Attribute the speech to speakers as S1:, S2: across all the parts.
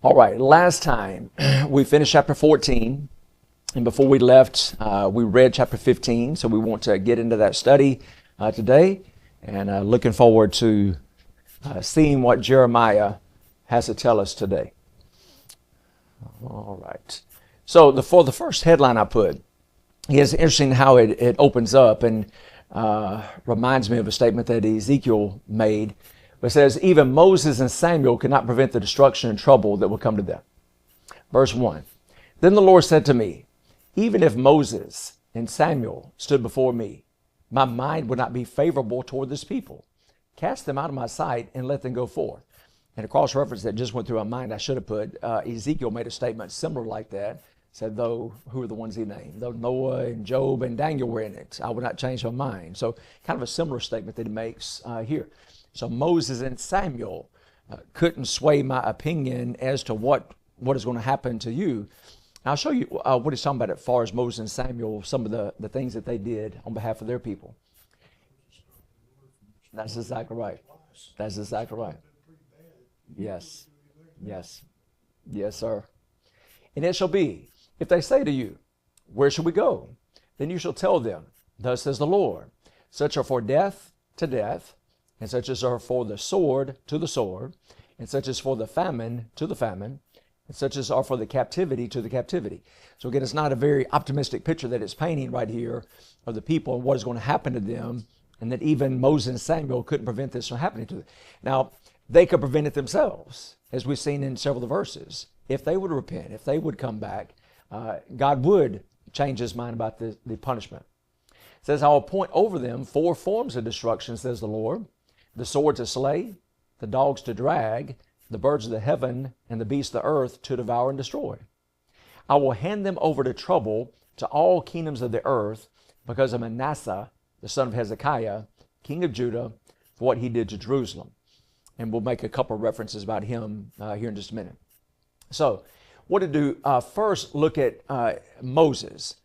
S1: All right, last time we finished chapter 14, and before we left, we read chapter 15, so we want to get into that study today, and looking forward to seeing what Jeremiah has to tell us today. All right, so for the first headline I put, it's interesting how it opens up and reminds me of a statement that Ezekiel made. It says, even Moses and Samuel could not prevent the destruction and trouble that would come to them. Verse 1, then the Lord said to me, even if Moses and Samuel stood before me, my mind would not be favorable toward this people. Cast them out of my sight and let them go forth. And a cross-reference that just went through my mind, I should have put, Ezekiel made a statement similar like that. Said, though, who are the ones he named? Though Noah and Job and Daniel were in it, I would not change my mind. So kind of a similar statement that he makes here. So Moses and Samuel couldn't sway my opinion as to what is going to happen to you. I'll show you what he's talking about as far as Moses and Samuel, some of the things that they did on behalf of their people. That's exactly right. That's exactly right. Yes. Yes. Yes, sir. And it shall be, if they say to you, where shall we go? Then you shall tell them, thus says the Lord, such are for death to death, and such as are for the sword to the sword, and such as for the famine to the famine, and such as are for the captivity to the captivity. So again, it's not a very optimistic picture that it's painting right here of the people and what is going to happen to them, and that even Moses and Samuel couldn't prevent this from happening to them. Now, they could prevent it themselves, as we've seen in several of the verses. If they would repent, if they would come back, God would change his mind about the punishment. It says, I will appoint over them 4 forms of destruction, says the Lord. The sword to slay, the dogs to drag, the birds of the heaven, and the beasts of the earth to devour and destroy. I will hand them over to trouble to all kingdoms of the earth because of Manasseh, the son of Hezekiah, king of Judah, for what he did to Jerusalem. And we'll make a couple of references about him here in just a minute. So, what to do? First, look at Moses.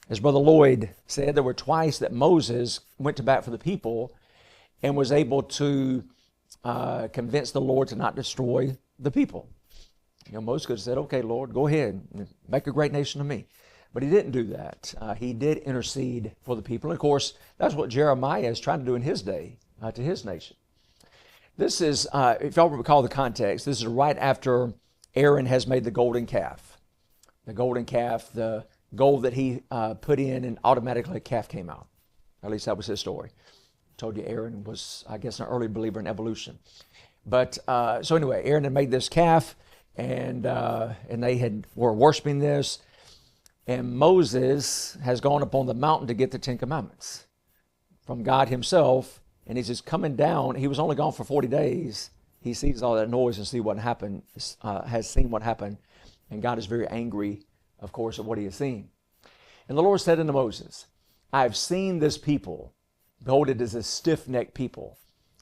S1: As Brother Lloyd said, there were twice that Moses went to bat for the people and was able to convince the Lord to not destroy the people. You know, Moses could have said, okay, Lord, go ahead, make a great nation of me. But he didn't do that. He did intercede for the people. And of course, that's what Jeremiah is trying to do in his day to his nation. This is, if y'all recall the context, this is right after Aaron has made the golden calf. The golden calf, the gold that he put in, and automatically a calf came out. At least that was his story. Told you Aaron was, I guess, an early believer in evolution. But so anyway, Aaron had made this calf, and they were worshiping this. And Moses has gone up on the mountain to get the 10 Commandments from God himself. And he's just coming down. He was only gone for 40 days. He sees all that noise and has seen what happened. And God is very angry, of course, at what he has seen. And the Lord said unto Moses, I have seen this people. Behold, it is a stiff-necked people.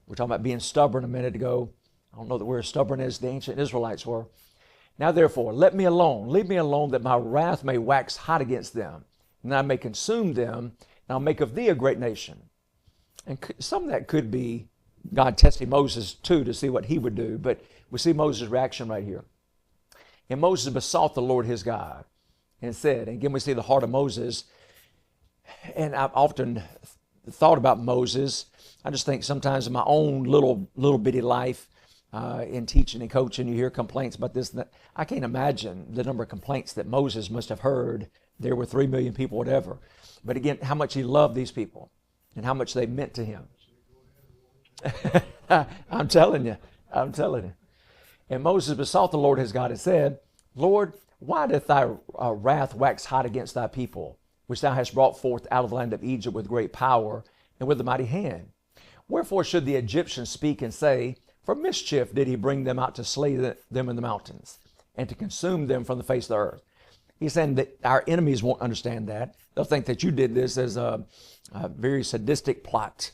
S1: We're talking about being stubborn a minute ago. I don't know that we're as stubborn as the ancient Israelites were. Now, therefore, let me alone. Leave me alone that my wrath may wax hot against them, and I may consume them, and I'll make of thee a great nation. And some of that could be God testing Moses too to see what he would do. But we see Moses' reaction right here. And Moses besought the Lord his God and said, and again we see the heart of Moses. And I've often thought about Moses. I just think sometimes in my own little bitty life in teaching and coaching, you hear complaints about this and that. I can't imagine the number of complaints that Moses must have heard. There were 3 million people, whatever. But again, how much he loved these people and how much they meant to him. I'm telling you. And Moses besought the Lord his God and said, Lord, why doth thy wrath wax hot against thy people, which thou hast brought forth out of the land of Egypt with great power and with a mighty hand? Wherefore should the Egyptians speak and say, for mischief did he bring them out to slay them in the mountains and to consume them from the face of the earth? He's saying that our enemies won't understand that. They'll think that you did this as a very sadistic plot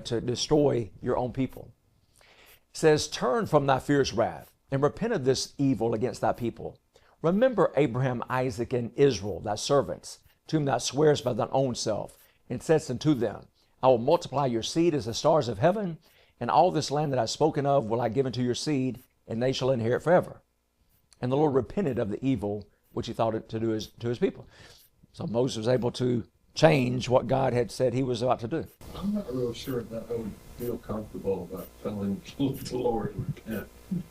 S1: to destroy your own people. It says, turn from thy fierce wrath and repent of this evil against thy people. Remember Abraham, Isaac, and Israel, thy servants, to whom thou swearest by thine own self, and saidst unto them, I will multiply your seed as the stars of heaven, and all this land that I have spoken of will I give unto your seed, and they shall inherit forever. And the Lord repented of the evil which he thought it to do to his people. So Moses was able to change what God had said he was about to do.
S2: I'm not real sure that I would feel comfortable about telling the Lord repent,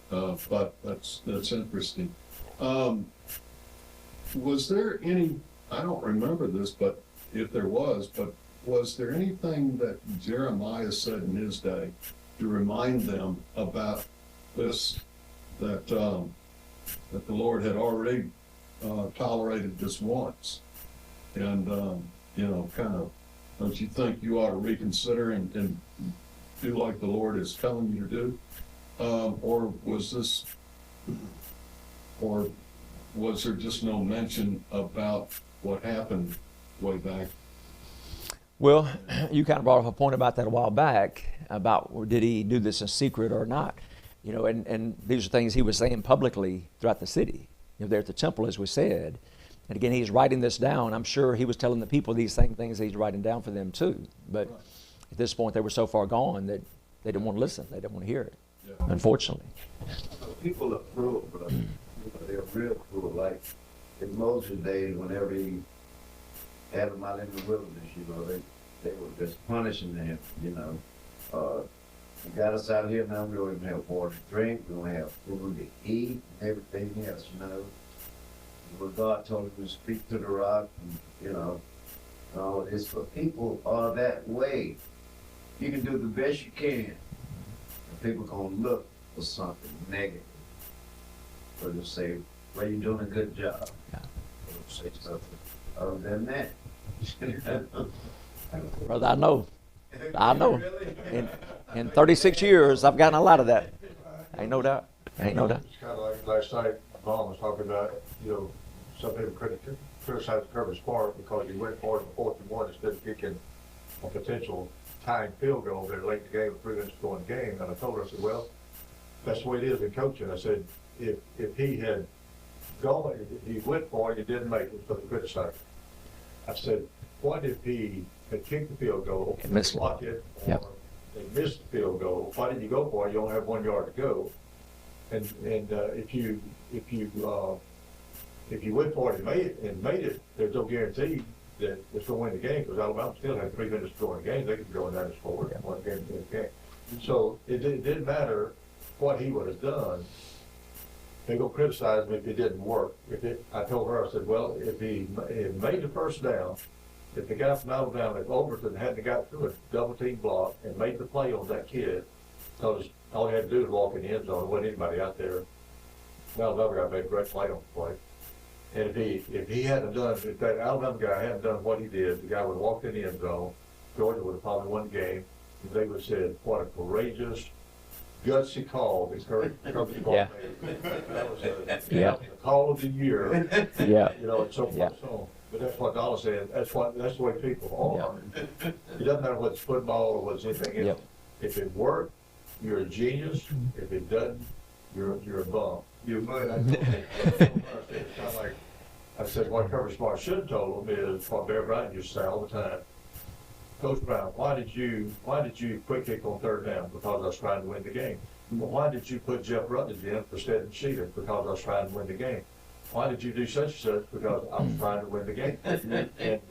S2: but that's interesting. Was there any, I don't remember this, but if there was there anything that Jeremiah said in his day to remind them about this, that the Lord had already tolerated this once? And, kind of, don't you think you ought to reconsider and do like the Lord is telling you to do? Or was there just no mention about what happened way back?
S1: Well, you kind of brought up a point about that a while back, about did he do this in secret or not? And these are things he was saying publicly throughout the city, there at the temple, as we said. And again, he's writing this down. I'm sure he was telling the people these same things he's writing down for them too. But
S2: Right.
S1: At this point, they were so far gone that they didn't want to listen. They didn't want to hear it,
S2: Yeah.
S1: unfortunately.
S3: People are cruel, but they're real cruel. Like in Moses' days, whenever he had them out in the wilderness, they were just punishing them. You got us out here now. We don't even have water to drink. We don't have food to eat, and everything else. But God told him to speak to the rock, and it's for people are that way. You can do the best you can, and people gonna look for something negative. Or just say, well, you're doing a good job.
S1: Yeah.
S3: Or say something other than that.
S1: Brother, I know. In 36 years, I've gotten a lot of that. Ain't no doubt. Ain't no doubt.
S4: It's kind of like last night, Vaughn was talking about, some people criticize Kirby Smart because he went for it in 4th and 1 instead of kicking a potential tying field goal there late in the game with 3 minutes to go in the game. And I told her, I said, well, that's the way it is in coaching. I said, if he had gone, if he went for it, he didn't make it, so they criticized him. I said, what if he had kicked the field goal,
S1: And missed it.
S4: blocked it, or
S1: Yep.
S4: they missed the field goal? Why didn't you go for it? You only have 1 yard to go. And if you went for it and made it, there's no guarantee that it's going to win the game, because Alabama still had 3 minutes to go in the game. They could go in that and score one game to win the game. So it didn't matter what he would have done. They go criticize him if it didn't work. I told her, I said, well, if he made the first down, if the guy from Alabama, if Overton hadn't got through a double team block and made the play on that kid, because all he had to do was walk in the end zone, there wasn't anybody out there. Alabama guy made a great play on the play. And if he hadn't done, if that Alabama guy hadn't done what he did, the guy would have walked in the end zone, Georgia would have probably won the game, and they would have said, what a courageous, gutsy call that Kirby
S1: Yeah.
S4: made. That was
S1: Yeah.
S4: the call of the year,
S1: Yeah.
S4: and so forth
S1: Yeah.
S4: and so on. But that's what Donald said, that's the way people are. It doesn't matter whether it's football or whether it's anything else. If it worked, you're a genius. If it doesn't, you're a bum.
S3: You might
S4: It's kind of like, I said, what Kirby Smart should have told him is what Bear Bryant used to say all the time. Coach Brown, why did you quick kick on 3rd down? Because I was trying to win the game. Well, why did you put Jeff Rutledge in for Stead and Sheeter? Because I was trying to win the game. Why did you do such and such? Because I was trying to win the game. And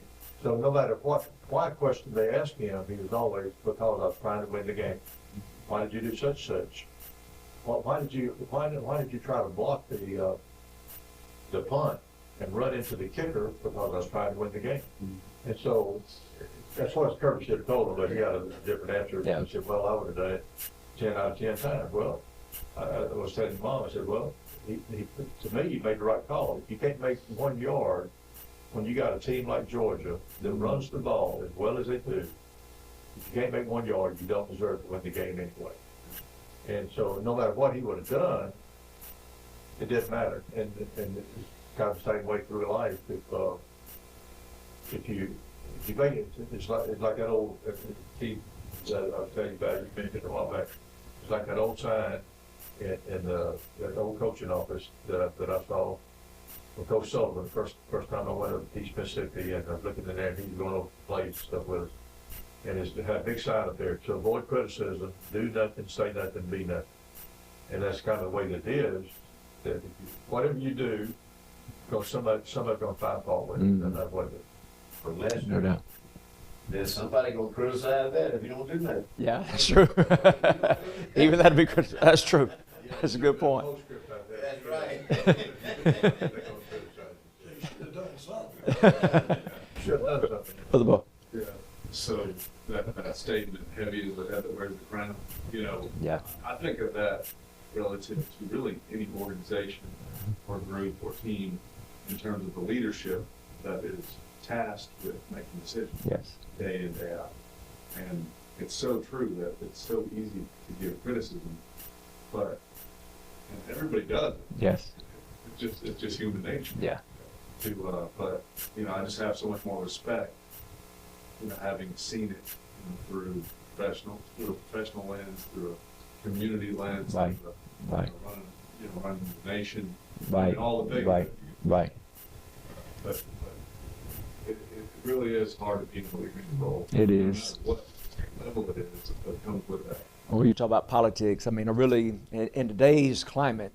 S4: so no matter why question they asked him, he was always, because I was trying to win the game. Why did you do such and such? Why did you try to block the punt and run into the kicker? Because I was trying to win the game. And so that's what Kirby should have told him, but he had a different answer.
S1: Yeah.
S4: He said, well, I would have done it 10 out of 10 times. Well, I was telling Mom, I said, well, to me, you made the right call. If you can't make 1 yard when you got a team like Georgia that runs the ball as well as they do, if you can't make 1 yard, you don't deserve to win the game anyway. And so no matter what he would have done, it didn't matter. And it's kind of the same way through life. If you make it, it's like that old Keith that I'll tell you about. You mentioned it a while back. It's like that old sign in that old coaching office that I saw with Coach Sullivan. First time I went to East Mississippi, and I was looking in there, and he was going over plays and stuff with us. And it had a big sign up there: to avoid criticism, do nothing, say nothing, be nothing. And that's kind of the way that it is, that if whatever you do, because somebody's gonna find fault with it, and that's what it is.
S3: For less,
S1: No doubt.
S3: there's somebody gonna criticize that if you don't do nothing.
S1: Yeah, that's true. Even that'd be good. That's true. That's a good point.
S3: That's right.
S2: Should have done something.
S4: Should have done something.
S1: Brother Bo.
S5: Yeah, so that statement, heavy is the head that wears the crown, you know,
S1: Yeah.
S5: I think of that relative to really any organization or group or team in terms of the leadership that is tasked with making decisions
S1: Yes.
S5: day in, day out. And it's so true that it's so easy to give criticism, but and everybody does it.
S1: Yes.
S5: It's just human nature.
S1: Yeah.
S5: But you know, I just have so much more respect, you know, having seen it, you know, through a professional lens, through a community lens,
S1: Right.
S5: through
S1: Right.
S5: running the nation,
S1: Right.
S5: and all the things.
S1: Right. Right.
S5: But it really is hard to be in a leadership role.
S1: It
S5: no
S1: is.
S5: matter what level it is that comes with that.
S1: When you talk about politics, I mean, I really, in today's climate,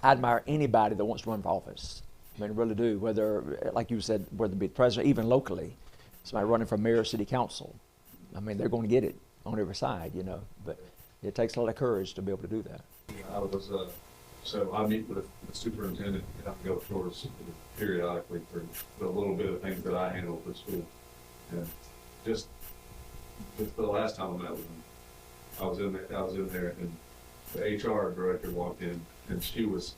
S1: I admire anybody that wants to run for office. I mean, I really do. Whether, like you said, whether it be the president, even locally, somebody running for mayor, city council. I mean, they're going to get it on every side, you know. But it takes a lot of courage to be able to do that.
S5: I was, so I meet with the superintendent and I go towards periodically for the little bit of things that I handle for school. And just the last time I met with him, I was in there and the HR director walked in and she was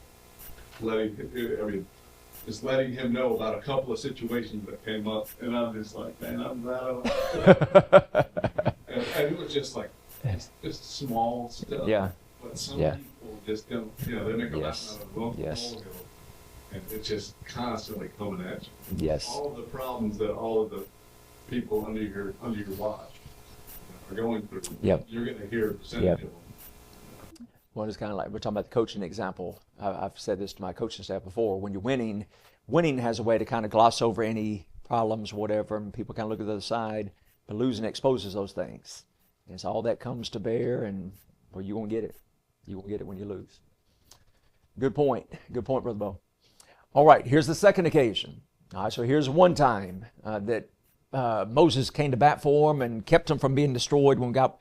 S5: just letting him know about a couple of situations that came up. And I'm just like, man, I'm not, and it was just like, just small stuff.
S1: Yeah.
S5: But some
S1: Yeah.
S5: people just don't, you know, they make a
S1: Yes.
S5: mountain out of a
S1: Yes.
S5: molehill. And it's just constantly coming at you.
S1: Yes.
S5: All of the problems that all of the people under your watch are going through.
S1: Yep.
S5: You're gonna hear a percentage
S1: Yep.
S5: of them.
S1: Well, it's kind of like we're talking about the coaching example. I've said this to my coaching staff before. When you're winning has a way to kind of gloss over any problems, whatever, and people kind of look at the other side. But losing exposes those things. And so all that comes to bear, and well, you won't get it. You won't get it when you lose. Good point. Good point, Brother Bo. All right, here's the second occasion. All right, so here's one time that Moses came to bat for him and kept him from being destroyed when God.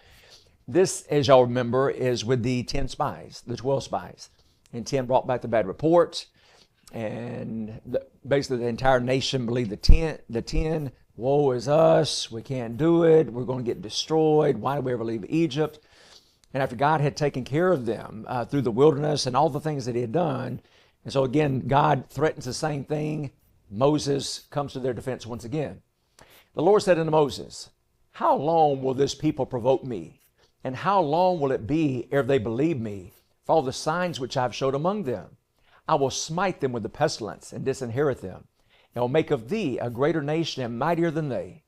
S1: This, as y'all remember, is with the 10 spies, the 12 spies. And 10 brought back the bad report. And basically the entire nation believed the 10, woe is us, we can't do it, we're going to get destroyed, why did we ever leave Egypt? And after God had taken care of them through the wilderness and all the things that he had done, and so again, God threatens the same thing, Moses comes to their defense once again. The Lord said unto Moses, how long will this people provoke me? And how long will it be ere they believe me for all the signs which I have showed among them? I will smite them with the pestilence and disinherit them, and will make of thee a greater nation and mightier than they.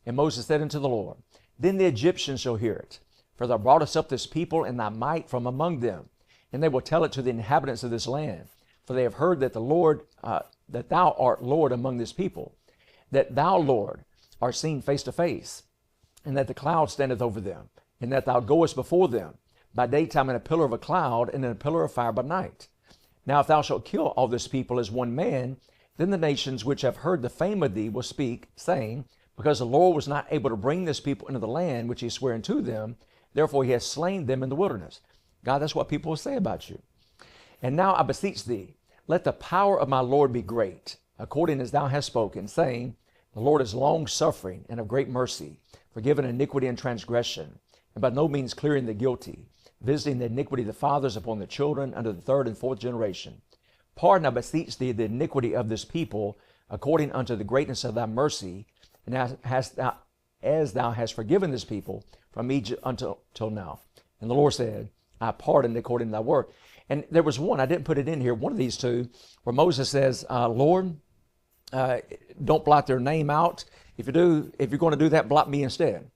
S1: And Moses said unto the Lord, then the Egyptians shall hear it, for thou broughtest up this people in thy might from among them, and they will tell it to the inhabitants of this land. For they have heard that the Lord, that thou art Lord among this people, that thou, Lord, art seen face to face, and that the cloud standeth over them, and that thou goest before them by daytime in a pillar of a cloud and in a pillar of fire by night. Now if thou shalt kill all this people as one man, then the nations which have heard the fame of thee will speak, saying, because the Lord was not able to bring this people into the land which he sware unto them, therefore he has slain them in the wilderness. God, that's what people will say about you. And now I beseech thee, let the power of my Lord be great, according as thou hast spoken, saying, the Lord is long-suffering and of great mercy, forgiving iniquity and transgression, and by no means clearing the guilty, visiting the iniquity of the fathers upon the children unto the third and fourth generation. Pardon, I beseech thee, the iniquity of this people, according unto the greatness of thy mercy, and as thou hast forgiven this people from Egypt until now. And the Lord said, I pardoned according to thy word. And there was one, I didn't put it in here, one of these two, where Moses says, Lord, don't blot their name out. If you're going to do that, blot me instead.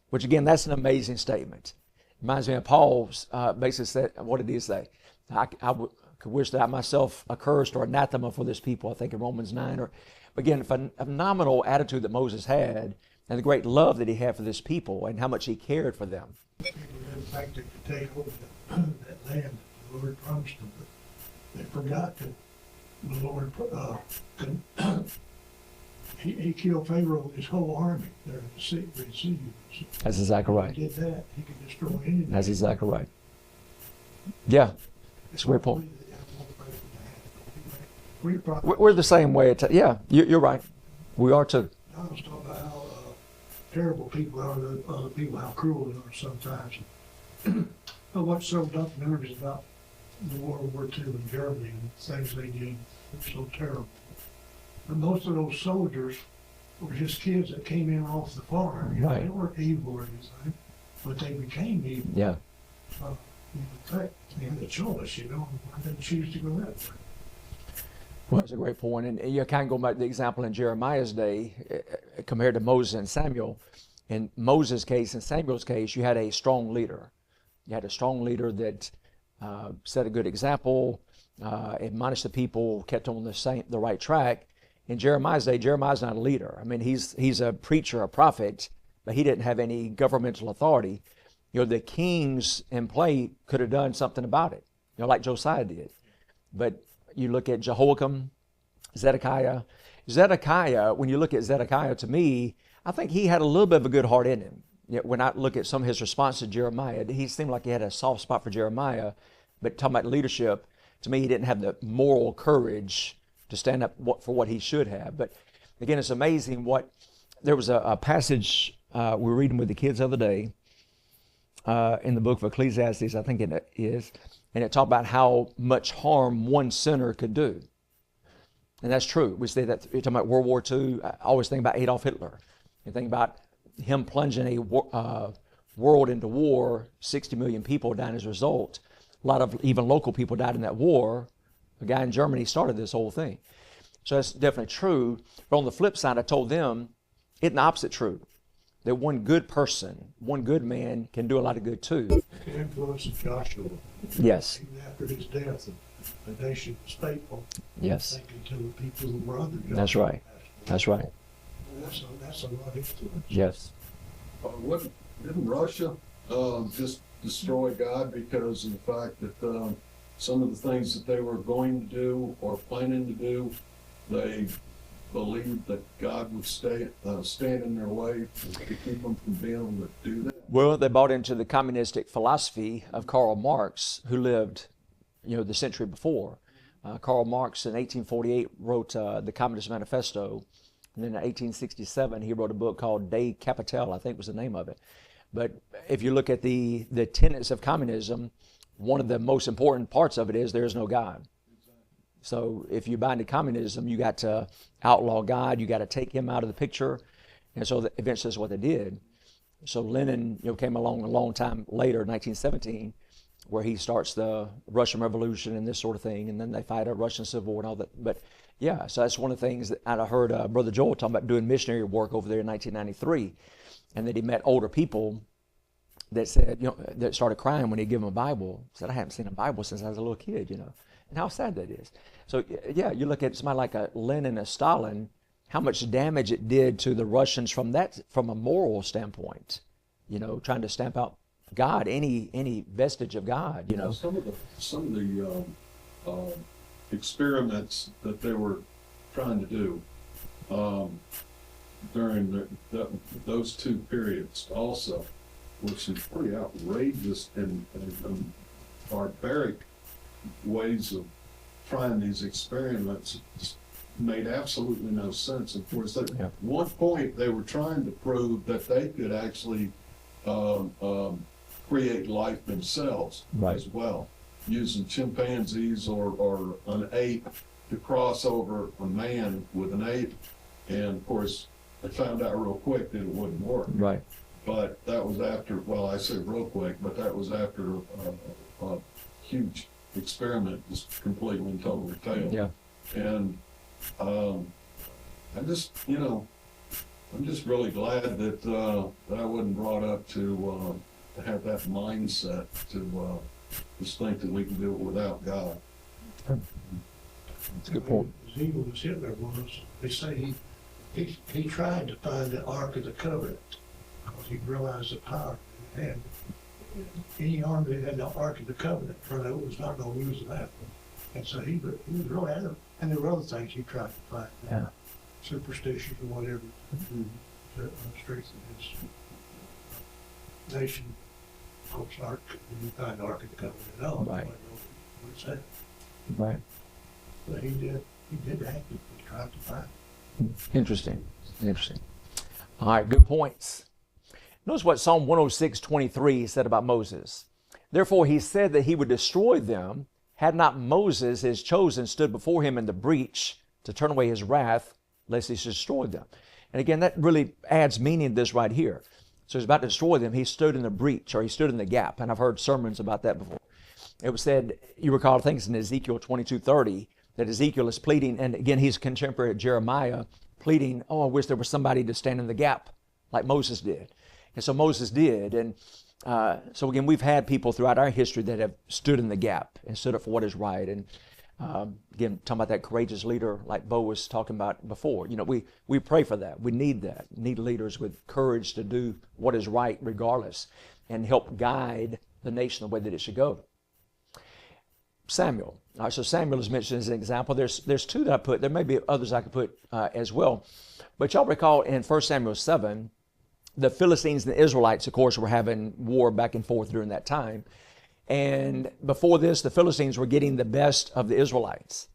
S1: Which again, that's an amazing statement. Reminds me of Paul's basically said, what did he say? I could wish that I myself accursed or anathema for this people, I think in Romans 9. But again, a phenomenal attitude that Moses had and the great love that he had for this people and how much he cared for them.
S6: People in fact that could take over that land, the Lord promised them, but they forgot that the Lord, he killed Pharaoh and his whole army there in the Red Sea. So
S1: That's exactly
S6: if
S1: right.
S6: he did that, he could destroy anything.
S1: That's exactly right. Yeah, it's a great point.
S6: We're probably,
S1: We're the same way. Yeah, you're right. We are too.
S6: I was talking about how terrible people are to other people, how cruel they are sometimes. I watched several documentaries about the World War II in Germany and things they did. They're so terrible. And most of those soldiers were just kids that came in off the farm. You know,
S1: Right.
S6: They weren't evil or anything, but they became evil.
S1: Yeah.
S6: In fact, they had a choice, you know. Why didn't they choose to go that way?
S1: Well, that's a great point. And you kind of go back to the example in Jeremiah's day compared to Moses and Samuel. In Moses' case and Samuel's case, you had a strong leader. You had a strong leader that set a good example, admonished the people, kept on the right track. In Jeremiah's day, Jeremiah's not a leader. I mean, he's a preacher, a prophet, but he didn't have any governmental authority. You know, the kings in play could have done something about it, you know, like Josiah did. But you look at Jehoiakim, Zedekiah. Zedekiah, when you look at Zedekiah, to me, I think he had a little bit of a good heart in him. Yet when I look at some of his response to Jeremiah, he seemed like he had a soft spot for Jeremiah. But talking about leadership, to me, he didn't have the moral courage to stand up for what he should have. But again, it's amazing there was a passage we were reading with the kids the other day in the book of Ecclesiastes, I think it is, and it talked about how much harm one sinner could do. And that's true. We say that, you're talking about World War II, I always think about Adolf Hitler. You think about him plunging a world into war, 60 million people died as a result. A lot of even local people died in that war. A guy in Germany started this whole thing. So that's definitely true. But on the flip side, I told them, it's the opposite true. That one good person, one good man can do a lot of good too.
S6: The influence of Joshua.
S1: Yes.
S6: Even after his death, the nation was faithful.
S1: Yes.
S6: Thinking to the people who were under Joshua.
S1: That's right. That's right.
S6: That's a lot of influence.
S1: Yes.
S2: Didn't Russia just destroy God because of the fact that some of the things that they were going to do or planning to do, they believed that God would stand in their way to keep them from being able to do that?
S1: Well, they bought into the communistic philosophy of Karl Marx, who lived, the century before. Karl Marx in 1848 wrote the Communist Manifesto. And then in 1867, he wrote a book called De Capital, I think was the name of it. But if you look at the tenets of communism, one of the most important parts of it is there is no God. So if you buy into communism, you got to outlaw God, you got to take him out of the picture. And so eventually that's what they did. So Lenin came along a long time later, 1917, where he starts the Russian Revolution and this sort of thing, and then they fight a Russian Civil War and all that. But yeah, so that's one of the things that I heard Brother Joel talking about doing missionary work over there in 1993, and that he met older people that said, that started crying when he gave them a Bible. Said, I haven't seen a Bible since I was a little kid, and how sad that is. So yeah, you look at somebody like a Lenin, a Stalin, how much damage it did to the Russians from a moral standpoint, trying to stamp out God, any vestige of God,
S2: Some of the experiments that they were trying to do during those two periods also were some pretty outrageous and barbaric ways of trying these experiments. Just made absolutely no sense. Of course, at one point they were trying to prove that they could actually create life themselves as well, using chimpanzees or an ape to cross over a man with an ape. And of course, they found out real quick that it wouldn't work.
S1: Right.
S2: But that was after, well, I say real quick, but that was after a huge experiment just completely and totally failed.
S1: Yeah.
S2: And I'm just really glad that I wasn't brought up to have that mindset to just think that we can do it without God.
S1: That's a good point.
S6: As evil as Hitler was, they say he tried to find the Ark of the Covenant because he realized the power he had. any army that had the Ark of the Covenant in front of it was not gonna lose that one. And so he was really adamant. And there were other things he tried to find.
S1: Yeah.
S6: Superstition or whatever, to strengthen his nation. Of course, Ark, when you find the Ark of the Covenant at all,
S1: Right.
S6: nobody knows what it's at.
S1: Right.
S6: But he did actively try to find it.
S1: Interesting. Interesting. All right, good points. Notice what Psalm 106:23 said about Moses. Therefore he said that he would destroy them, had not Moses, his chosen, stood before him in the breach to turn away his wrath, lest he should destroy them. And again, that really adds meaning to this right here. So he's about to destroy them. He stood in the breach, or he stood in the gap. And I've heard sermons about that before. It was said, you recall, I think it's in Ezekiel 22:30, that Ezekiel is pleading, and again, he's contemporary of Jeremiah, pleading, oh, I wish there was somebody to stand in the gap like Moses did. And so Moses did. And so again, we've had people throughout our history that have stood in the gap and stood up for what is right. And again, talking about that courageous leader like Bo was talking about before. You know, we pray for that. We need that. We need leaders with courage to do what is right regardless and help guide the nation the way that it should go. Samuel. All right, so Samuel is mentioned as an example. There's two that I put. There may be others I could put as well. But y'all recall in 1 Samuel 7, the Philistines and the Israelites, of course, were having war back and forth during that time. And before this, the Philistines were getting the best of the Israelites.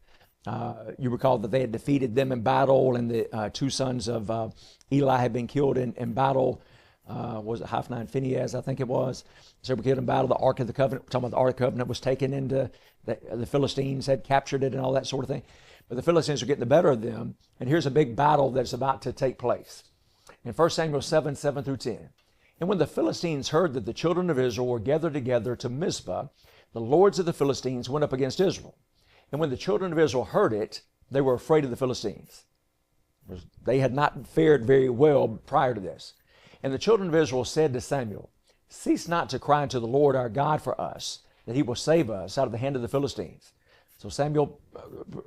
S1: You recall that they had defeated them in battle, and the two sons of Eli had been killed in battle. Was it Hophni and Phinehas, I think it was. So we killed in battle. The Ark of the Covenant, we're talking about the Ark of the Covenant, was taken into, the Philistines had captured it and all that sort of thing. But the Philistines were getting the better of them. And here's a big battle that's about to take place. In 1 Samuel 7, 7 through 10. And when the Philistines heard that the children of Israel were gathered together to Mizpah, the lords of the Philistines went up against Israel. And when the children of Israel heard it, they were afraid of the Philistines. They had not fared very well prior to this. And the children of Israel said to Samuel, cease not to cry unto the Lord our God for us, that he will save us out of the hand of the Philistines. So Samuel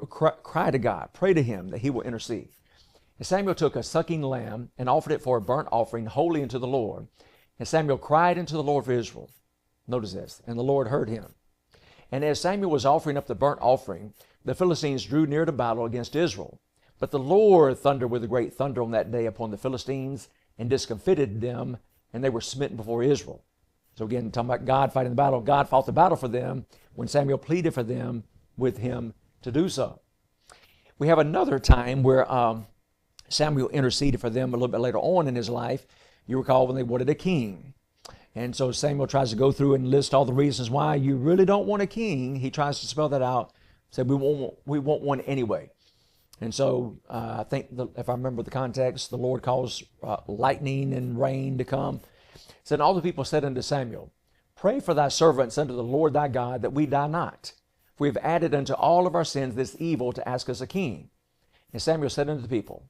S1: cried to God, pray to him that he will intercede. And Samuel took a sucking lamb and offered it for a burnt offering holy unto the Lord. And Samuel cried unto the Lord for Israel. Notice this. And the Lord heard him. And as Samuel was offering up the burnt offering, the Philistines drew near to battle against Israel. But the Lord thundered with a great thunder on that day upon the Philistines and discomfited them, and they were smitten before Israel. So again, talking about God fighting the battle. God fought the battle for them when Samuel pleaded for them with him to do so. We have another time where Samuel interceded for them a little bit later on in his life. You recall when they wanted a king. And so Samuel tries to go through and list all the reasons why you really don't want a king. He tries to spell that out. Said, we want one anyway. And so I think, if I remember the context, the Lord caused lightning and rain to come. It said, all the people said unto Samuel, pray for thy servants unto the Lord thy God, that we die not. For we have added unto all of our sins this evil to ask us a king. And Samuel said unto the people,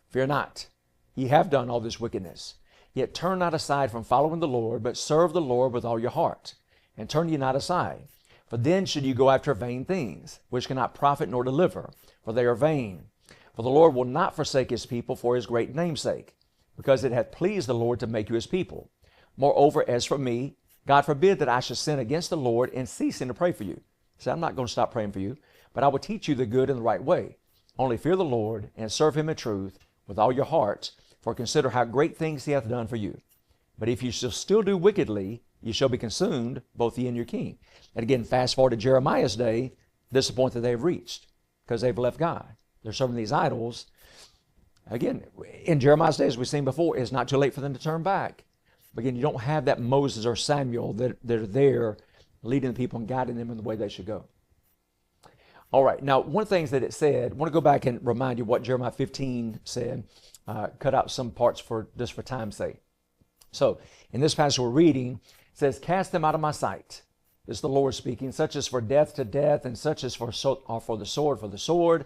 S1: fear not, ye have done all this wickedness. Yet turn not aside from following the Lord, but serve the Lord with all your heart. And turn ye not aside. For then should you go after vain things, which cannot profit nor deliver, for they are vain. For the Lord will not forsake his people for his great name's sake, because it hath pleased the Lord to make you his people. Moreover, as for me, God forbid that I should sin against the Lord in ceasing to pray for you. So I'm not going to stop praying for you, but I will teach you the good and the right way. Only fear the Lord and serve him in truth with all your heart, for consider how great things he hath done for you. But if you shall still do wickedly, you shall be consumed, both ye and your king. And again, fast forward to Jeremiah's day, this is the point that they've reached, because they've left God. They're serving these idols. Again, in Jeremiah's day, as we've seen before, it's not too late for them to turn back. But again, you don't have that Moses or Samuel that are there leading the people and guiding them in the way they should go. All right, now one of the things that it said, I want to go back and remind you what Jeremiah 15 said. Cut out some parts for time's sake. So in this passage we're reading, it says, cast them out of my sight. This is the Lord speaking. Such as for death to death, and such as for the sword,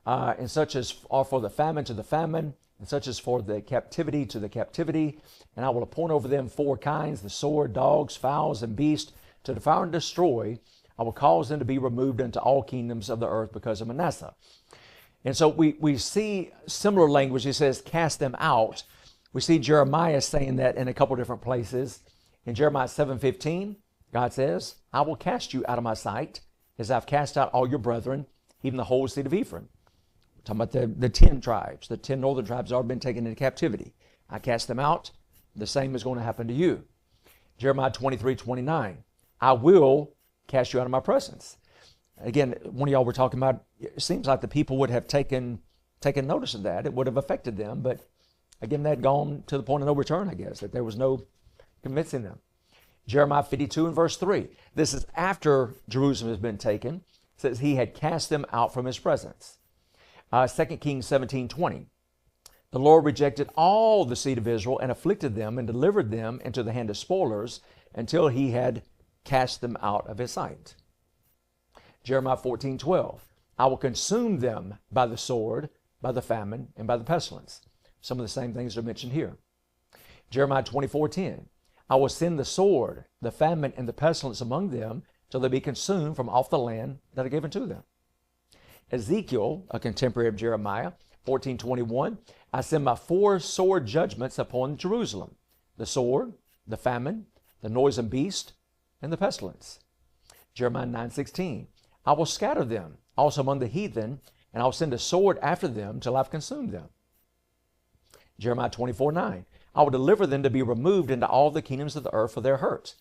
S1: and such as are for the famine to the famine, and such as for the captivity to the captivity. And I will appoint over them 4 kinds, the sword, dogs, fowls, and beasts, to devour and destroy. I will cause them to be removed into all kingdoms of the earth because of Manasseh. And so we see similar language. It says, cast them out. We see Jeremiah saying that in a couple different places. In Jeremiah 7:15, God says, I will cast you out of my sight, as I've cast out all your brethren, even the whole seed of Ephraim. We're talking about the 10 tribes. The 10 northern tribes have already been taken into captivity. I cast them out. The same is going to happen to you. Jeremiah 23:29, I will cast you out of my presence. Again, one of y'all were talking about, it seems like the people would have taken notice of that. It would have affected them, but again, they had gone to the point of no return, I guess, that there was no convincing them. Jeremiah 52 and verse 3. This is after Jerusalem has been taken. It says he had cast them out from his presence. 2 Kings 17:20. The Lord rejected all the seed of Israel and afflicted them and delivered them into the hand of spoilers until he had cast them out of his sight. Jeremiah 14:12. I will consume them by the sword, by the famine, and by the pestilence. Some of the same things are mentioned here. Jeremiah 24:10. I will send the sword, the famine, and the pestilence among them till they be consumed from off the land that are given to them. Ezekiel, a contemporary of Jeremiah, 14:21. I send my 4 sword judgments upon Jerusalem, the sword, the famine, the noisome beast, and the pestilence. Jeremiah 9:16. I will scatter them also among the heathen, and I'll send a sword after them till I've consumed them. Jeremiah 24:9. I will deliver them to be removed into all the kingdoms of the earth for their hurt.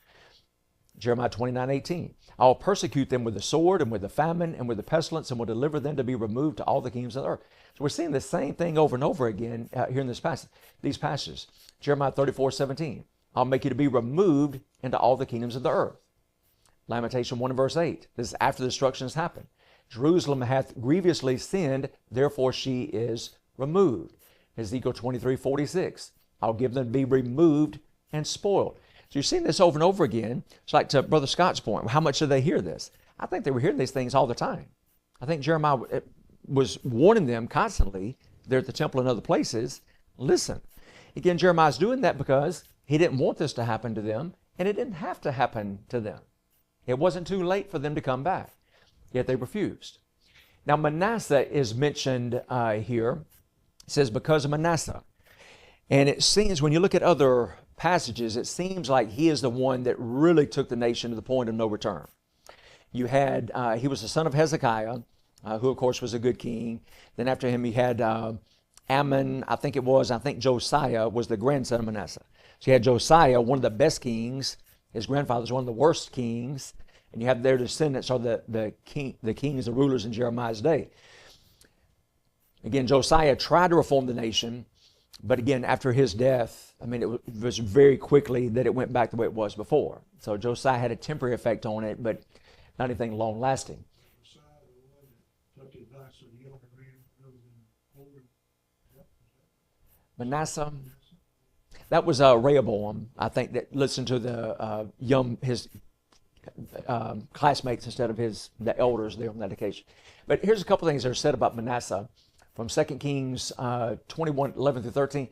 S1: Jeremiah 29:18. I will persecute them with the sword and with the famine and with the pestilence, and will deliver them to be removed to all the kingdoms of the earth. So we're seeing the same thing over and over again here in this passage, these passages. Jeremiah 34:17. I'll make you to be removed into all the kingdoms of the earth. Lamentation 1 and verse 8. This is after the destruction has happened. Jerusalem hath grievously sinned, therefore she is removed. Ezekiel 23:46. I'll give them to be removed and spoiled. So you're seeing this over and over again. It's like to Brother Scott's point, how much did they hear this? I think they were hearing these things all the time. I think Jeremiah was warning them constantly. They're at the temple and other places. Listen. Again, Jeremiah's doing that because he didn't want this to happen to them, and it didn't have to happen to them. It wasn't too late for them to come back, yet they refused. Now, Manasseh is mentioned here. It says, because of Manasseh. And it seems, when you look at other passages, it seems like he is the one that really took the nation to the point of no return. You had, he was the son of Hezekiah, who of course was a good king. Then after him, you had Ammon, I think Josiah was the grandson of Manasseh. So you had Josiah, one of the best kings. His grandfather was one of the worst kings. And you have their descendants are the kings, the rulers in Jeremiah's day. Again, Josiah tried to reform the nation. But again, after his death, I mean, it was very quickly that it went back the way it was before. So Josiah had a temporary effect on it, but not anything long lasting. Manasseh, that was Rehoboam, I think, that listened to the his classmates instead of the elders there on that occasion. But here's a couple things that are said about Manasseh from 2 Kings 21, 11 through 13.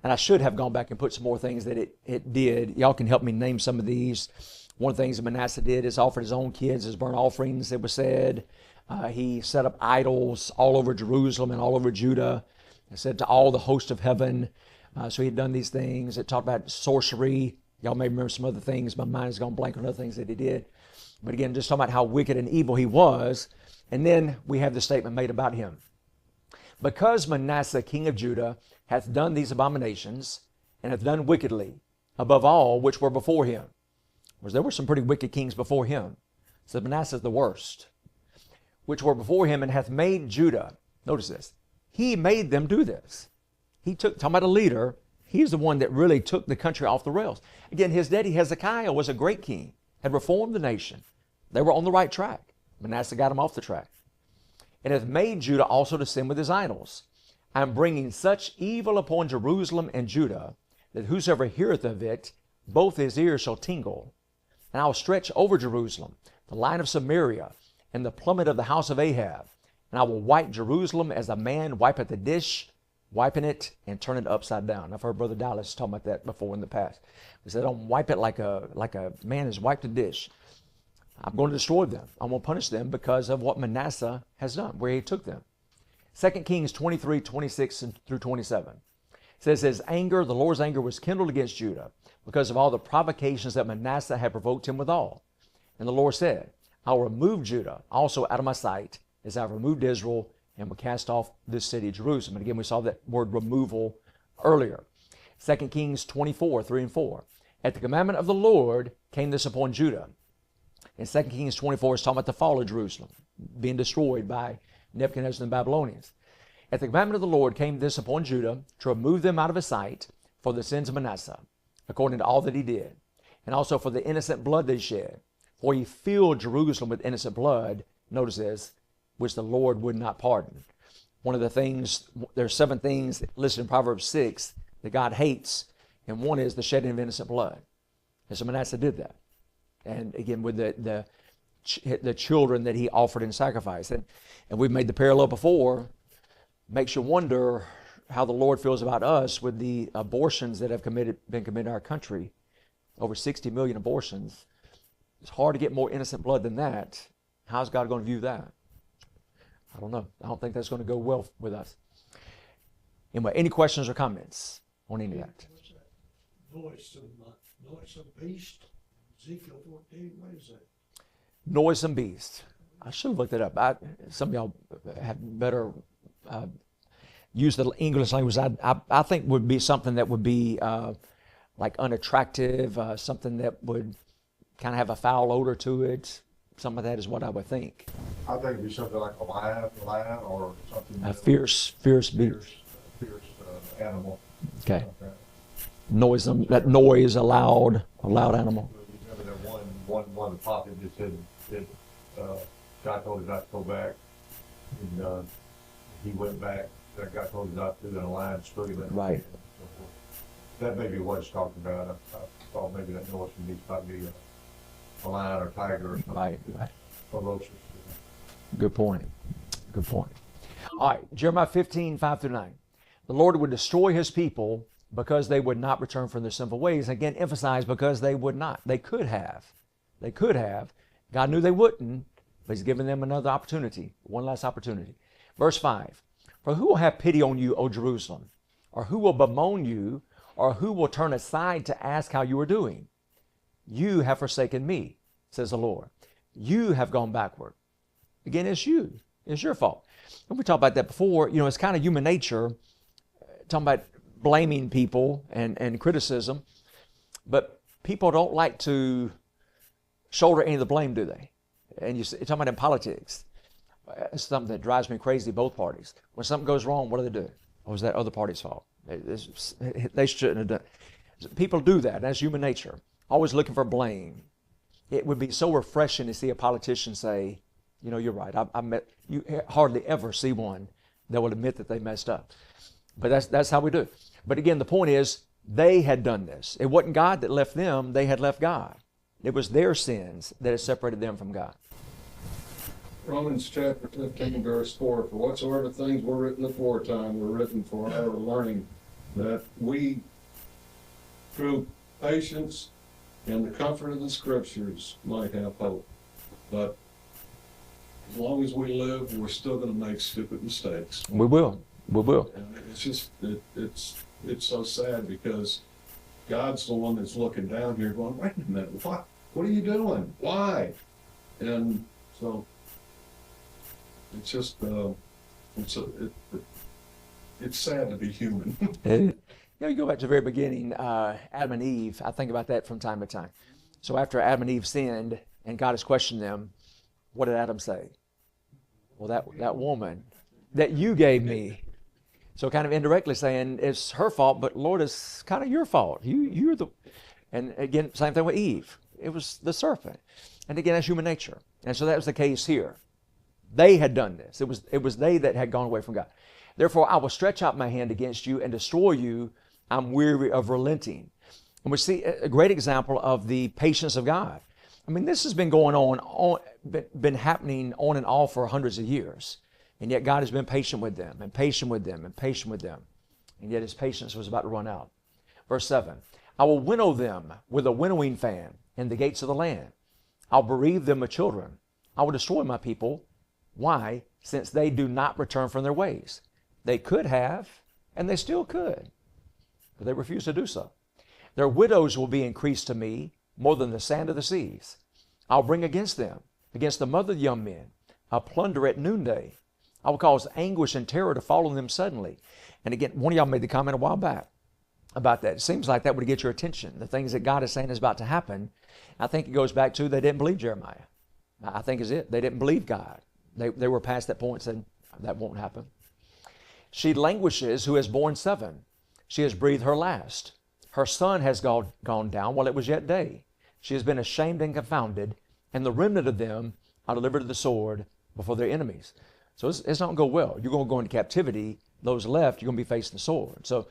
S1: And I should have gone back and put some more things that it did. Y'all can help me name some of these. One of the things that Manasseh did is offered his own kids as burnt offerings, it was said. He set up idols all over Jerusalem and all over Judah. It said to all the host of heaven. So he had done these things. It talked about sorcery. Y'all may remember some other things. My mind has gone blank on other things that he did. But again, just talking about how wicked and evil he was. And then we have the statement made about him. Because Manasseh, king of Judah, hath done these abominations, and hath done wickedly, above all which were before him. Because there were some pretty wicked kings before him. So Manasseh is the worst. Which were before him, and hath made Judah. Notice this. He made them do this. Talking about a leader, he's the one that really took the country off the rails. Again, his daddy Hezekiah was a great king, had reformed the nation. They were on the right track. Manasseh got them off the track. And hath made Judah also to sin with his idols. I am bringing such evil upon Jerusalem and Judah, that whosoever heareth of it, both his ears shall tingle. And I will stretch over Jerusalem the line of Samaria, and the plummet of the house of Ahab. And I will wipe Jerusalem as a man wipeth a dish, wiping it and turn it upside down. I've heard Brother Dallas talk about that before in the past. He said, don't wipe it like a man has wiped a dish. I'm going to destroy them. I'm going to punish them because of what Manasseh has done, where he took them. 2 Kings 23, 26 through 27 It says his anger, the Lord's anger was kindled against Judah because of all the provocations that Manasseh had provoked him withal. And the Lord said, I'll remove Judah also out of my sight as I've removed Israel and will cast off this city, Jerusalem. And again, we saw that word removal earlier. 2 Kings 24, 3 and 4. At the commandment of the Lord came this upon Judah. And 2 Kings 24 is talking about the fall of Jerusalem, being destroyed by Nebuchadnezzar and the Babylonians. At the commandment of the Lord came this upon Judah to remove them out of his sight for the sins of Manasseh, according to all that he did, and also for the innocent blood that he shed. For he filled Jerusalem with innocent blood, notice this, which the Lord would not pardon. One of the things, there's 7 things listed in Proverbs 6 that God hates, and one is the shedding of innocent blood. And so Manasseh did that. And again, with the children that he offered in sacrifice. And we've made the parallel before. Makes you wonder how the Lord feels about us with the abortions that have been committed in our country. Over 60 million abortions. It's hard to get more innocent blood than that. How's God going to view that? I don't know. I don't think that's going to go well with us. Anyway, any questions or comments on any of that?
S6: What's that? Noisome beast? Ezekiel 14, what is that?
S1: Noisome beast. I should have looked it up. Some of y'all have better use the English language. I think would be something that would be like unattractive, something that would kind of have a foul odor to it. Some of that is what I would think.
S4: I think it'd be something like a lion, or something.
S1: A fierce beast.
S4: Fierce animal.
S1: Okay.
S4: Like that.
S1: Noisome. That noise, a loud animal.
S4: Remember that one of the prophets just said God told him not to go back, and he went back. That God told him not to, and a lion struck him.
S1: Right.
S4: That may be what it's talking about. I thought maybe that noise from these might be a lion or tiger or something.
S1: Right.
S4: Ferocious.
S1: Good point. Good point. All right, Jeremiah 15, 5 through 9. The Lord would destroy his people because they would not return from their sinful ways. Again, emphasize because they would not. They could have. God knew they wouldn't, but he's given them another opportunity, one last opportunity. Verse 5. For who will have pity on you, O Jerusalem? Or who will bemoan you? Or who will turn aside to ask how you are doing? You have forsaken me, says the Lord. You have gone backward. Again, it's you. It's your fault. And we talked about that before. You know, it's kind of human nature, talking about blaming people and criticism. But people don't like to shoulder any of the blame, do they? And you're talking about in politics. It's something that drives me crazy, both parties. When something goes wrong, what do? Or is that other party's fault? They shouldn't have done it. People do that. That's human nature. Always looking for blame. It would be so refreshing to see a politician say, you know, you're right. You hardly ever see one that will admit that they messed up. But that's how we do it. But again, the point is, they had done this. It wasn't God that left them. They had left God. It was their sins that had separated them from God.
S2: Romans chapter 15, verse 4, for whatsoever things were written aforetime were written for our learning, that we, through patience and the comfort of the Scriptures, might have hope. But as long as we live, we're still going to make stupid mistakes.
S1: We will.
S2: And it's just, it's so sad because God's the one that's looking down here going, wait a minute, what are you doing? Why? And so it's just, it's sad to be human.
S1: You know, you go back to the very beginning, Adam and Eve. I think about that from time to time. So after Adam and Eve sinned and God has questioned them, what did Adam say? Well, that woman that you gave me. So kind of indirectly saying it's her fault, but Lord, it's kind of your fault. You're the, and again, same thing with Eve. It was the serpent. And again, that's human nature. And so that was the case here. They had done this. It was they that had gone away from God. Therefore, I will stretch out my hand against you and destroy you. I'm weary of relenting. And we see a great example of the patience of God. I mean, this has been going on been happening on and off for hundreds of years. And yet God has been patient with them and patient with them and patient with them. And yet his patience was about to run out. Verse 7, I will winnow them with a winnowing fan in the gates of the land. I'll bereave them of children. I will destroy my people. Why? Since they do not return from their ways. They could have, and they still could. but they refuse to do so. Their widows will be increased to me more than the sand of the seas. I'll bring against them, against the mother of the young men, a plunder at noonday. I will cause anguish and terror to fall on them suddenly. And again, one of y'all made the comment a while back about that. It seems like that would get your attention. The things that God is saying is about to happen. I think it goes back to they didn't believe Jeremiah. I think is it. They didn't believe God. They were past that point and said, that won't happen. She languishes who has borne 7. She has breathed her last. Her son has gone down while it was yet day. She has been ashamed and confounded, and the remnant of them are delivered to the sword before their enemies. So it's not going to go well. You're going to go into captivity. Those left, you're going to be facing the sword. So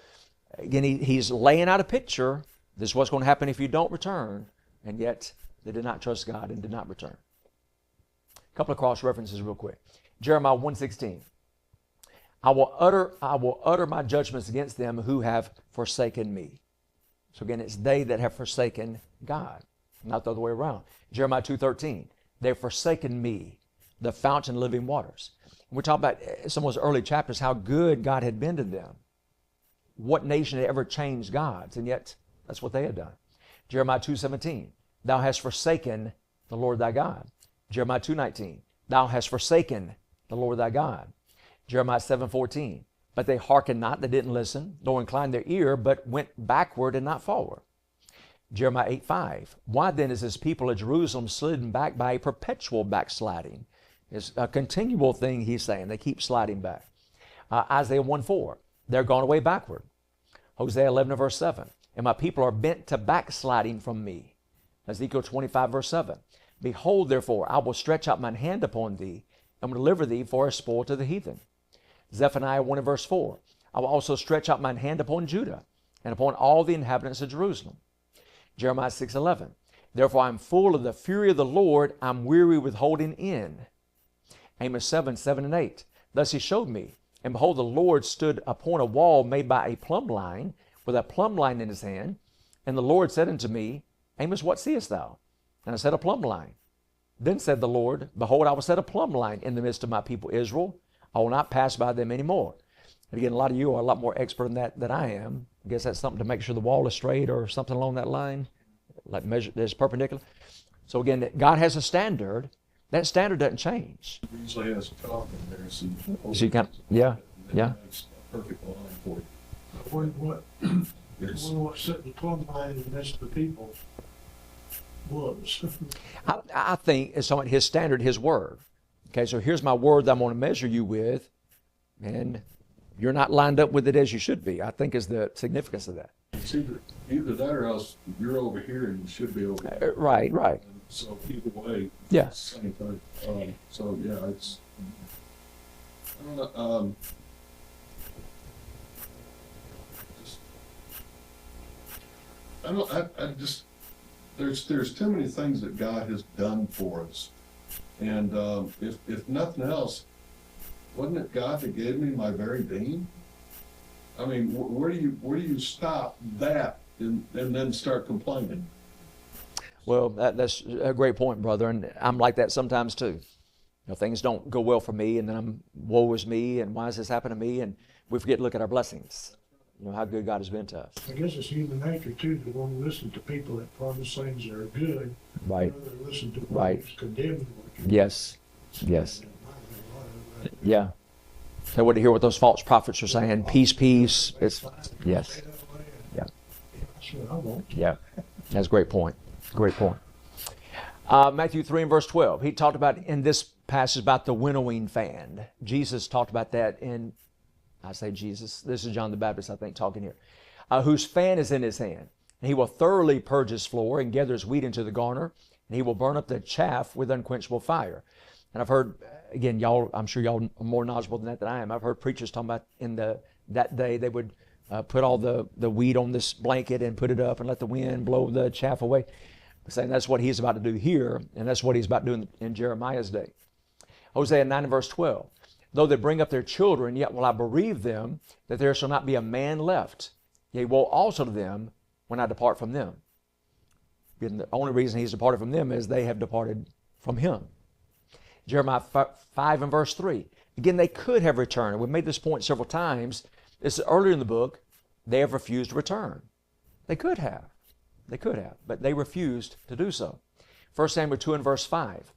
S1: again, he's laying out a picture. This is what's going to happen if you don't return. And yet they did not trust God and did not return. A couple of cross references real quick. Jeremiah 1:16. I will utter my judgments against them who have forsaken me. So again, it's they that have forsaken God, not the other way around. Jeremiah 2:13. They've forsaken me, the fountain of living waters. We're talking about some of those early chapters, how good God had been to them. What nation had ever changed gods? And yet, that's what they had done. Jeremiah 2:17. Thou hast forsaken the Lord thy God. Jeremiah 2:19. Thou hast forsaken the Lord thy God. Jeremiah 7:14. But they hearkened not, they didn't listen, nor inclined their ear, but went backward and not forward. Jeremiah 8:5. Why then is this people of Jerusalem slidden back by a perpetual backsliding? It's a continual thing he's saying. They keep sliding back. Isaiah 1:4. They're gone away backward. Hosea 11:7. And my people are bent to backsliding from me. Ezekiel 25:7. Behold, therefore, I will stretch out mine hand upon thee, and will deliver thee for a spoil to the heathen. Zephaniah 1:4. I will also stretch out mine hand upon Judah, and upon all the inhabitants of Jerusalem. Jeremiah 6:11. Therefore I am full of the fury of the Lord, I'm weary with holding in. Amos 7:7-8. Thus he showed me, and behold, the Lord stood upon a wall made by a plumb line, with a plumb line in his hand. And the Lord said unto me, Amos, what seest thou? And I said, a plumb line. Then said the Lord, behold, I will set a plumb line in the midst of my people Israel. I will not pass by them anymore. And again, a lot of you are a lot more expert in that than I am. I guess that's something to make sure the wall is straight or something along that line, like measure this perpendicular. So again, God has a standard. That standard doesn't change.
S2: Usually has a top in there, so
S1: So you can, yeah.
S2: That's a perfect line for you.
S6: What set the plumb line in the midst of the people was.
S1: I think it's somewhat his standard, his word. Okay, so here's my word that I'm going to measure you with, and you're not lined up with it as you should be, I think is the significance of that.
S2: It's either that or else you're over here and you should be over here.
S1: Right.
S2: So either way,
S1: Yeah.
S2: same thing. So yeah, it's, I don't know, I just, there's too many things that God has done for us. And, if nothing else, wasn't it God that gave me my very being? I mean, where do you stop that and then start complaining?
S1: Well, that's a great point, brother, and I'm like that sometimes too. You know, things don't go well for me, and then I'm, woe is me, and why has this happened to me? And we forget to look at our blessings. You know, how good God has been to us.
S6: I guess it's human nature too, to want to listen to people that promise things that are good.
S1: Right.
S6: Rather than listen to
S1: Right.
S6: what is condemning.
S1: Yes. Yeah. So what to hear what those false prophets are saying, peace, peace. It's, yes. Yeah.
S6: That's what I want.
S1: Yeah. That's a great point. Great point. Matthew 3:12. He talked about in this passage about the winnowing fan. Jesus talked about that in, I say Jesus, this is John the Baptist, I think, talking here, whose fan is in his hand. And he will thoroughly purge his floor and gather his wheat into the garner, and he will burn up the chaff with unquenchable fire. And I've heard, again, y'all, I'm sure y'all are more knowledgeable than that than I am. I've heard preachers talking about that day they would put all the wheat on this blanket and put it up and let the wind blow the chaff away. Saying that's what he's about to do here, and that's what he's about doing in Jeremiah's day. Hosea 9:12. Though they bring up their children, yet will I bereave them, that there shall not be a man left. Yea, woe also to them when I depart from them. And the only reason he's departed from them is they have departed from him. Jeremiah 5:3. Again, they could have returned. We've made this point several times. This is earlier in the book. they have refused to return. They could have. They could have, but they refused to do so. 1 Samuel 2 and verse 5.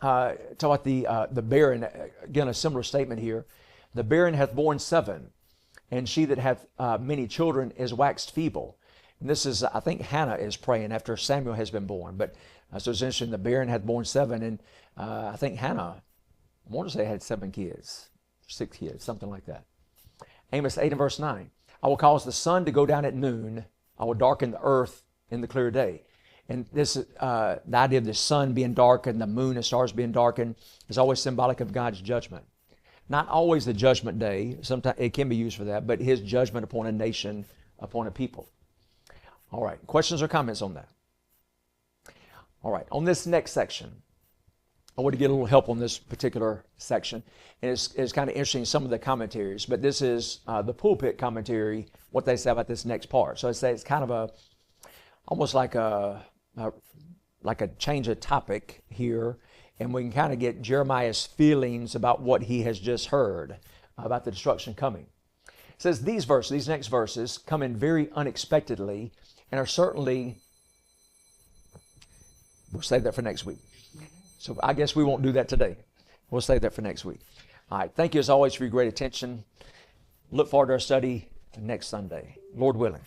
S1: Talk about the barren, again, a similar statement here. The barren hath borne 7, and she that hath many children is waxed feeble. And this is, I think Hannah is praying after Samuel has been born. But so it's interesting, the barren hath borne 7, and I think Hannah, I want to say had 7 kids, 6 kids, something like that. Amos 8 and verse 9. I will cause the sun to go down at noon. I will darken the earth in the clear day. And this, the idea of the sun being darkened, the moon and stars being darkened, is always symbolic of God's judgment. Not always the judgment day. Sometimes it can be used for that, but his judgment upon a nation, upon a people. All right. Questions or comments on that? All right. On this next section, I want to get a little help on this particular section. And it's kind of interesting, some of the commentaries, but this is the pulpit commentary, what they say about this next part. So it's kind of almost like a change of topic here, and we can kind of get Jeremiah's feelings about what he has just heard about the destruction coming. It says these next verses come in very unexpectedly and are certainly, we'll save that for next week. So I guess we won't do that today. We'll save that for next week. All right. Thank you as always for your great attention. Look forward to our study next Sunday, Lord willing.